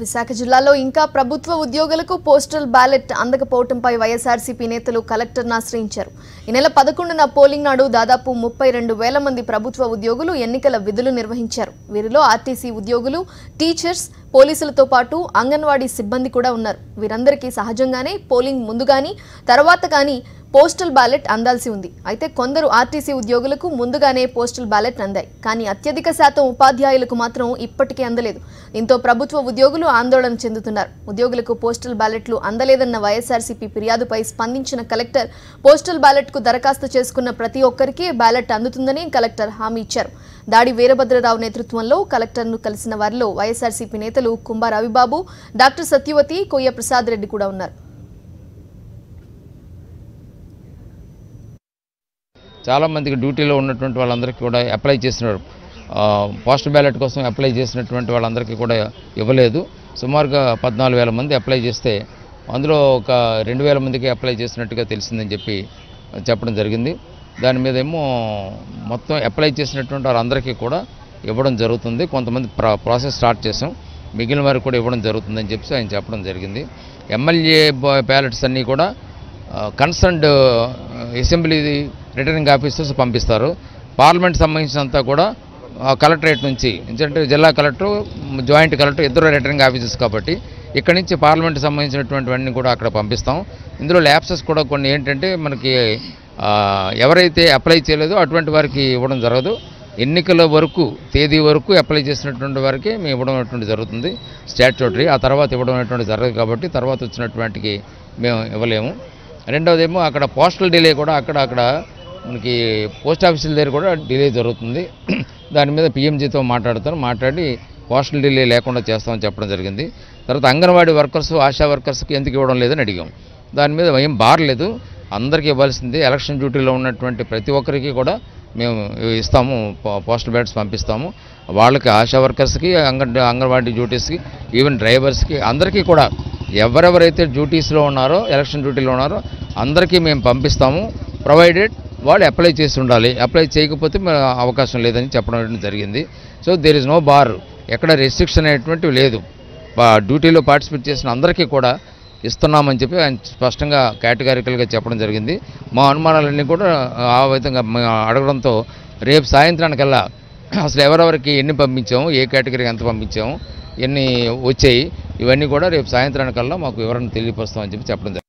విశాఖ జిల్లాలో ఇంకా ప్రభుత్వ ఉద్యోగులకు పోస్టల్ బ్యాలెట్ అందకపోవడంపై వైఎస్ఆర్సీపీ నేతలు కలెక్టర్ను ఆశ్రయించారు. ఈ నెల 11న పోలింగ్ నాడు దాదాపు 32,000 మంది ప్రభుత్వ ఉద్యోగులు ఎన్నికల విధులు నిర్వహించారు. వీరిలో ఆర్టీసీ ఉద్యోగులు, టీచర్స్, పోలీసులతో పాటు అంగన్వాడీ సిబ్బంది కూడా ఉన్నారు. వీరందరికీ సహజంగానే పోలింగ్ ముందు గాని తర్వాత గాని పోస్టల్ బ్యాలెట్ అందాల్సి ఉంది. అయితే కొందరు ఆర్టీసీ ఉద్యోగులకు ముందుగానే పోస్టల్ బ్యాలెట్ అందాయి. కానీ అత్యధిక శాతం ఉపాధ్యాయులకు మాత్రం ఇప్పటికీ అందలేదు. దీంతో ప్రభుత్వ ఉద్యోగులు ఆందోళన చెందుతున్నారు. ఉద్యోగులకు పోస్టల్ బ్యాలెట్లు అందలేదన్న వైఎస్ఆర్సీపీ ఫిర్యాదుపై స్పందించిన కలెక్టర్ పోస్టల్ బ్యాలెట్కు దరఖాస్తు చేసుకున్న ప్రతి ఒక్కరికి బ్యాలెట్ అందుతుందని కలెక్టర్ హామీ ఇచ్చారు. దాడి వీరభద్రరావు నేతృత్వంలో కలెక్టర్ను కలిసిన వారిలో వైఎస్ఆర్సీపీ నేతలు కుంభ రవిబాబు, డాక్టర్ సత్యవతి, కొయ్య ప్రసాద్ రెడ్డి కూడా ఉన్నారు. చాలామందికి డ్యూటీలో ఉన్నటువంటి వాళ్ళందరికీ కూడా అప్లై చేసినారు. పోస్టల్ బ్యాలెట్ కోసం అప్లై చేసినటువంటి వాళ్ళందరికీ కూడా ఇవ్వలేదు. సుమారుగా 14,000 మంది అప్లై చేస్తే అందులో ఒక 2,000 మందికి అప్లై చేసినట్టుగా తెలిసిందని చెప్పడం జరిగింది. దాని మీద ఏమో మొత్తం అప్లై చేసినటువంటి వాళ్ళందరికీ కూడా ఇవ్వడం జరుగుతుంది. కొంతమంది ప్రాసెస్ స్టార్ట్ చేసాం, మిగిలిన వారికి కూడా ఇవ్వడం జరుగుతుందని చెప్పి ఆయన చెప్పడం జరిగింది. ఎమ్మెల్యే బ్యాలెట్స్ అన్నీ కూడా కన్సర్న్డ్ అసెంబ్లీ రిటర్నింగ్ ఆఫీసర్స్ పంపిస్తారు. పార్లమెంట్ సంబంధించినంతా కూడా కలెక్టరేట్ నుంచి, ఎందుకంటే జిల్లా కలెక్టర్, జాయింట్ కలెక్టర్ ఇద్దరు రిటర్నింగ్ ఆఫీసర్స్ కాబట్టి ఇక్కడి నుంచి పార్లమెంట్ సంబంధించినటువంటివన్నీ కూడా అక్కడ పంపిస్తాం. ఇందులో ల్యాప్సెస్ కూడా కొన్ని ఏంటంటే మనకి ఎవరైతే అప్లై చేయలేదో అటువంటి వారికి ఇవ్వడం జరగదు. ఎన్నికల వరకు తేదీ వరకు అప్లై చేసినటువంటి వారికి మేము ఇవ్వడం అనేటువంటి జరుగుతుంది స్టాట్యూటరీ. ఆ తర్వాత ఇవ్వడం అనేటువంటి జరగదు కాబట్టి తర్వాత వచ్చినటువంటికి మేము ఇవ్వలేము. రెండవదేమో అక్కడ పోస్టల్ డిలే కూడా అక్కడ మనకి పోస్ట్ ఆఫీసుల దగ్గర కూడా డిలే జరుగుతుంది. దాని మీద పిఎంజీతో మాట్లాడి పోస్టల్ డిలే లేకుండా చేస్తామని చెప్పడం జరిగింది. తర్వాత అంగన్వాడీ వర్కర్స్, ఆశా వర్కర్స్కి ఎందుకు ఇవ్వడం లేదని అడిగాం. దాని మీద ఏం బారలేదు, అందరికీ ఇవ్వాల్సింది. ఎలక్షన్ డ్యూటీలో ఉన్నటువంటి ప్రతి ఒక్కరికి కూడా మేము ఇస్తాము, పోస్టల్ బ్యాలెట్స్ పంపిస్తాము. వాళ్ళకి ఆశా వర్కర్స్కి, అంగన్వాడీ డ్యూటీస్కి, ఈవెన్ డ్రైవర్స్కి అందరికీ కూడా ఎవరెవరైతే డ్యూటీస్లో ఉన్నారో, ఎలక్షన్ డ్యూటీలో ఉన్నారో అందరికీ మేము పంపిస్తాము, ప్రొవైడెడ్ వాళ్ళు అప్లై చేసి ఉండాలి. అప్లై చేయకపోతే అవకాశం లేదని చెప్పడం జరిగింది. So there is no bar, ఎక్కడ రెస్ట్రిక్షన్ అనేటువంటివి లేదు. డ్యూటీలో పార్టిసిపేట్ చేసిన అందరికీ కూడా ఇస్తున్నామని చెప్పి ఆయన స్పష్టంగా కేటగారికల్గా చెప్పడం జరిగింది. మా అనుమానాలన్నీ కూడా ఆ విధంగా అడగడంతో రేపు సాయంత్రానికల్లా అసలు ఎవరెవరికి ఎన్ని పంపించాము, ఏ కేటగిరీకి ఎంత పంపించాము, ఎన్ని వచ్చాయి, ఇవన్నీ కూడా రేపు సాయంత్రానికల్లా మాకు వివరణ తెలియపరుస్తామని చెప్పడం జరిగింది.